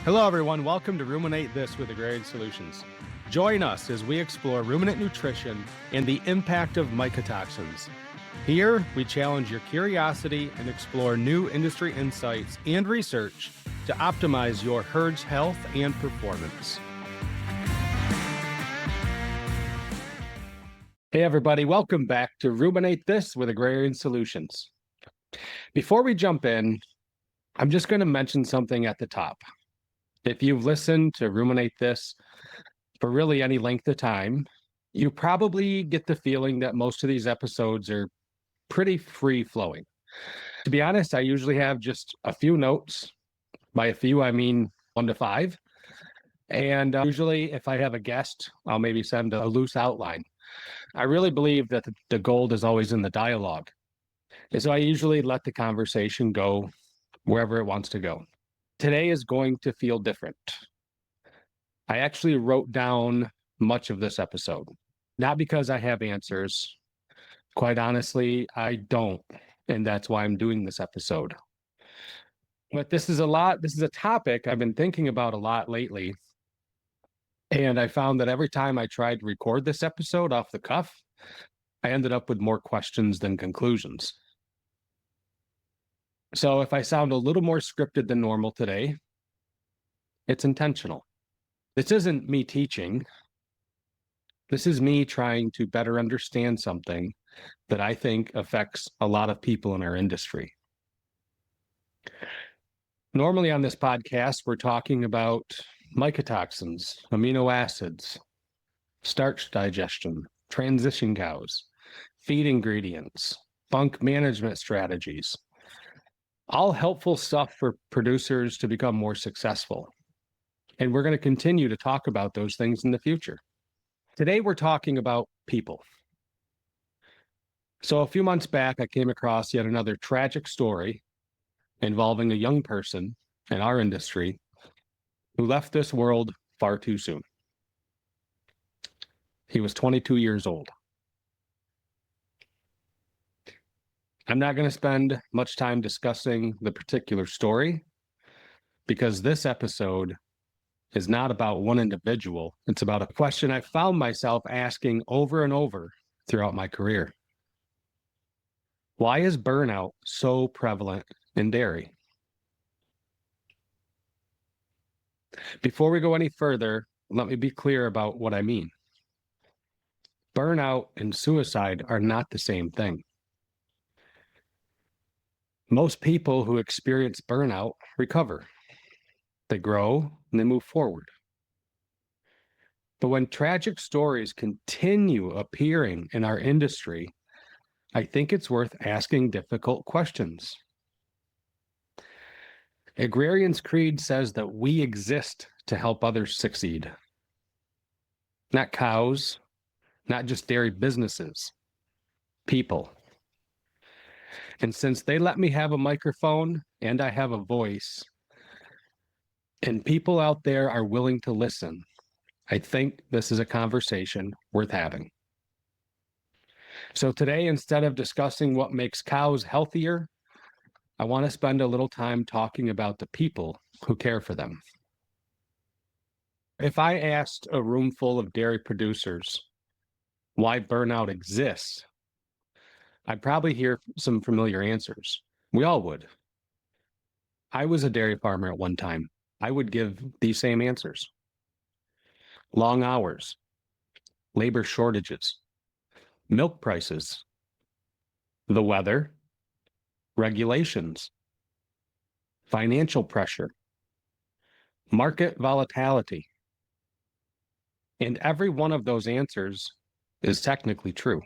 Hello, everyone. Welcome to Ruminate This with Agrarian Solutions. Join us as we explore ruminant nutrition and the impact of mycotoxins. Here, we challenge your curiosity and explore new industry insights and research to optimize your herd's health and performance. Hey, everybody. Welcome back to Ruminate This with Agrarian Solutions. Before we jump in, I'm just going to mention something at the top. If you've listened to Ruminate This for really any length of time, you probably get the feeling that most of these episodes are pretty free-flowing. To be honest, I usually have just a few notes. By a few, I mean 1 to 5. And usually, if I have a guest, I'll maybe send a loose outline. I really believe that the gold is always in the dialogue. And so I usually let the conversation go wherever it wants to go. Today is going to feel different. I actually wrote down much of this episode, not because I have answers. Quite honestly, I don't, and that's why I'm doing this episode. But this is a topic I've been thinking about a lot lately, and I found that every time I tried to record this episode off the cuff, I ended up with more questions than conclusions. So if I sound a little more scripted than normal today, it's intentional. This isn't me teaching. This is me trying to better understand something that I think affects a lot of people in our industry. Normally on this podcast, we're talking about mycotoxins, amino acids, starch digestion, transition cows, feed ingredients, bunk management strategies, all helpful stuff for producers to become more successful. And we're going to continue to talk about those things in the future. Today, we're talking about people. So a few months back, I came across yet another tragic story involving a young person in our industry who left this world far too soon. He was 22 years old. I'm not going to spend much time discussing the particular story because this episode is not about one individual. It's about a question I found myself asking over and over throughout my career. Why is burnout so prevalent in dairy? Before we go any further, let me be clear about what I mean. Burnout and suicide are not the same thing. Most people who experience burnout recover. They grow and they move forward. But when tragic stories continue appearing in our industry, I think it's worth asking difficult questions. Agrarian's creed says that we exist to help others succeed. Not cows, not just dairy businesses, people. And since they let me have a microphone and I have a voice, and people out there are willing to listen, I think this is a conversation worth having. So today, instead of discussing what makes cows healthier, I want to spend a little time talking about the people who care for them. If I asked a room full of dairy producers why burnout exists, I'd probably hear some familiar answers. We all would. I was a dairy farmer at one time. I would give these same answers. Long hours, labor shortages, milk prices, the weather, regulations, financial pressure, market volatility. And every one of those answers is technically true.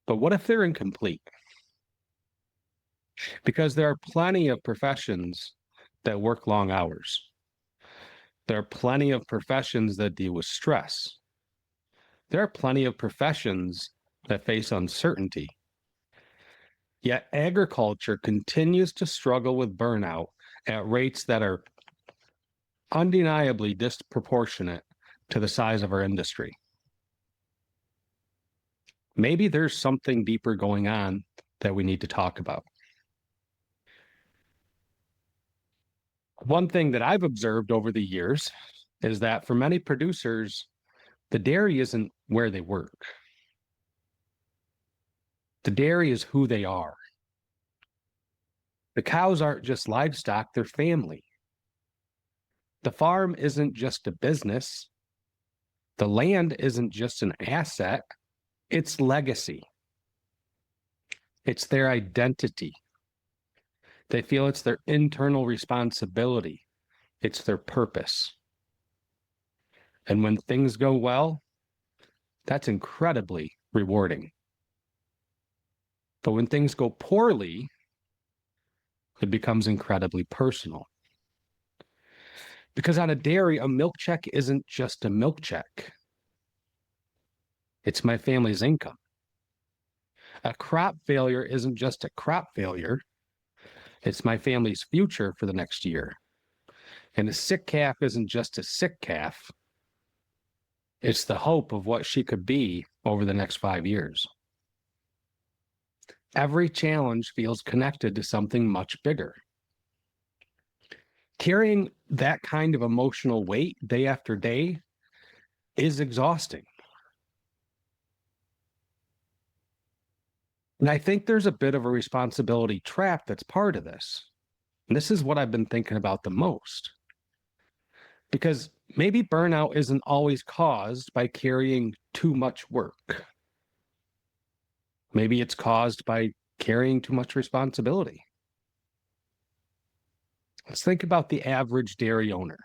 But what if they're incomplete? Because there are plenty of professions that work long hours. There are plenty of professions that deal with stress. There are plenty of professions that face uncertainty. Yet agriculture continues to struggle with burnout at rates that are undeniably disproportionate to the size of our industry. Maybe there's something deeper going on that we need to talk about. One thing that I've observed over the years is that for many producers, the dairy isn't where they work. The dairy is who they are. The cows aren't just livestock, they're family. The farm isn't just a business. The land isn't just an asset, it's legacy. It's their identity. They feel it's their internal responsibility. It's their purpose. And when things go well, that's incredibly rewarding. But when things go poorly, it becomes incredibly personal. Because on a dairy, a milk check isn't just a milk check. It's my family's income. A crop failure isn't just a crop failure. It's my family's future for the next year. And a sick calf isn't just a sick calf. It's the hope of what she could be over the next 5 years. Every challenge feels connected to something much bigger. Carrying that kind of emotional weight day after day is exhausting. And I think there's a bit of a responsibility trap that's part of this. And this is what I've been thinking about the most. Because maybe burnout isn't always caused by carrying too much work. Maybe it's caused by carrying too much responsibility. Let's think about the average dairy owner.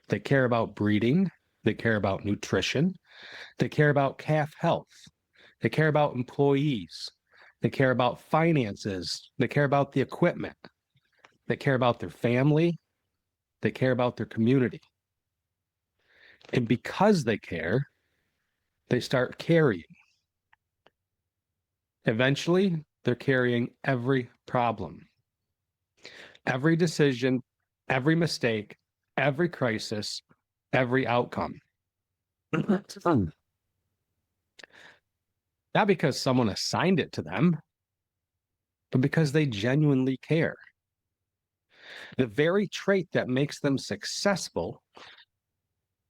They care about breeding, they care about nutrition, they care about calf health, they care about employees, they care about finances, they care about the equipment, they care about their family, they care about their community. And because they care, they start carrying. Eventually, they're carrying every problem, every decision, every mistake, every crisis, every outcome. Not because someone assigned it to them, but because they genuinely care. The very trait that makes them successful,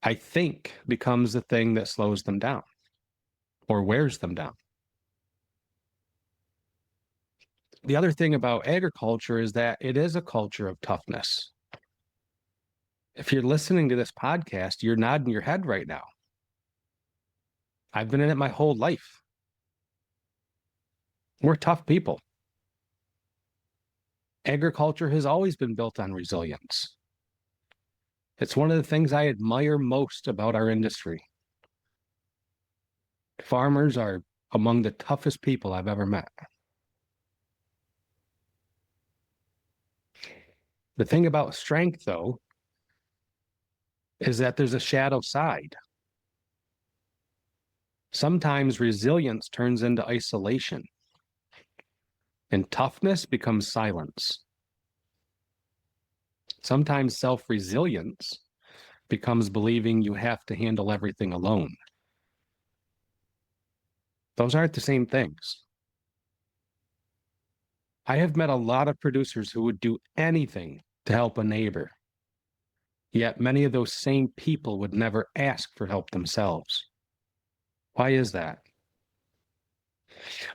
I think, becomes the thing that slows them down or wears them down. The other thing about agriculture is that it is a culture of toughness. If you're listening to this podcast, you're nodding your head right now. I've been in it my whole life. We're tough people. Agriculture has always been built on resilience. It's one of the things I admire most about our industry. Farmers are among the toughest people I've ever met. The thing about strength, though, is that there's a shadow side. Sometimes resilience turns into isolation, and toughness becomes silence. Sometimes self-resilience becomes believing you have to handle everything alone. Those aren't the same things. I have met a lot of producers who would do anything to help a neighbor. Yet many of those same people would never ask for help themselves. Why is that?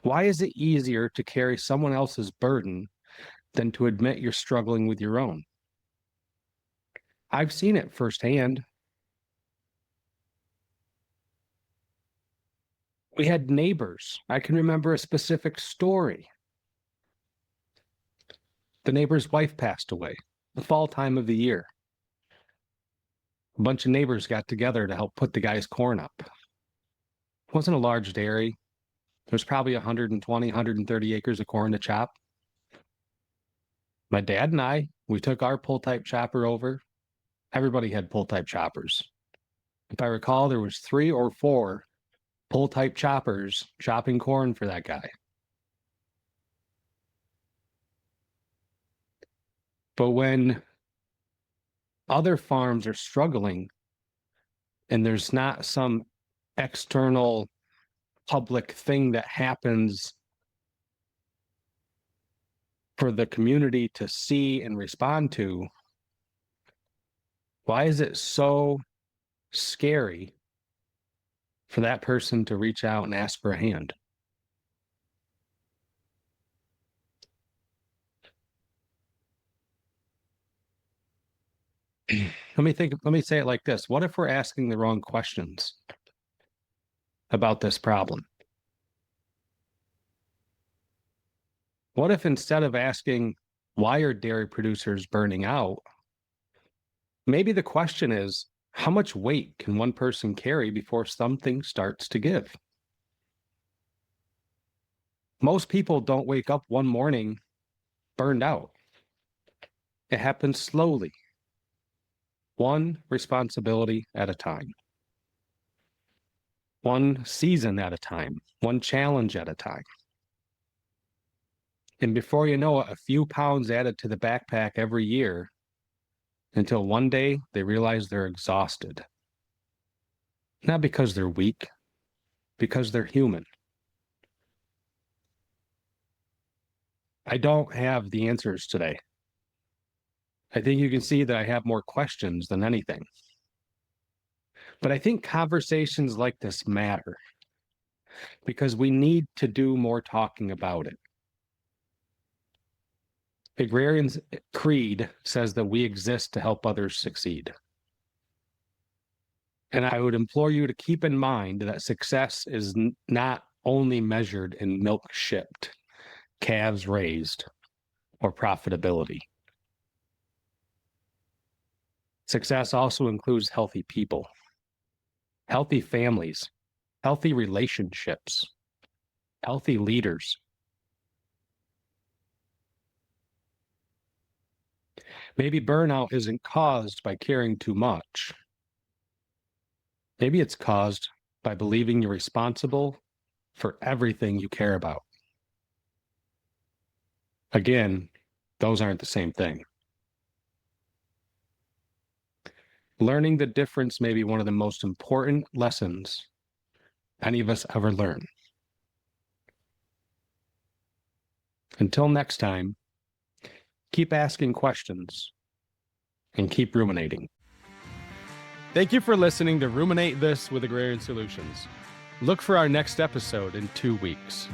Why is it easier to carry someone else's burden than to admit you're struggling with your own? I've seen it firsthand. We had neighbors. I can remember a specific story. The neighbor's wife passed away, the fall time of the year. A bunch of neighbors got together to help put the guy's corn up. It wasn't a large dairy. There's probably 120, 130 acres of corn to chop. My dad and I, we took our pull-type chopper over. Everybody had pull-type choppers. If I recall, there was 3 or 4 pull-type choppers chopping corn for that guy. But when other farms are struggling and there's not some external public thing that happens for the community to see and respond to, Why is it so scary for that person to reach out and ask for a hand? Let me say it like this. What if we're asking the wrong questions about this problem? What if instead of asking, why are dairy producers burning out? Maybe the question is, how much weight can one person carry before something starts to give? Most people don't wake up one morning burned out. It happens slowly, one responsibility at a time, one season at a time, one challenge at a time. And before you know it, a few pounds added to the backpack every year until one day they realize they're exhausted. Not because they're weak, because they're human. I don't have the answers today. I think you can see that I have more questions than anything. But I think conversations like this matter because we need to do more talking about it. Agrarian's creed says that we exist to help others succeed. And I would implore you to keep in mind that success is not only measured in milk shipped, calves raised, or profitability. Success also includes healthy people, healthy families, healthy relationships, healthy leaders. Maybe burnout isn't caused by caring too much. Maybe it's caused by believing you're responsible for everything you care about. Again, those aren't the same thing. Learning the difference may be one of the most important lessons any of us ever learn. Until next time, keep asking questions and keep ruminating. Thank you for listening to Ruminate This with Agrarian Solutions. Look for our next episode in 2 weeks.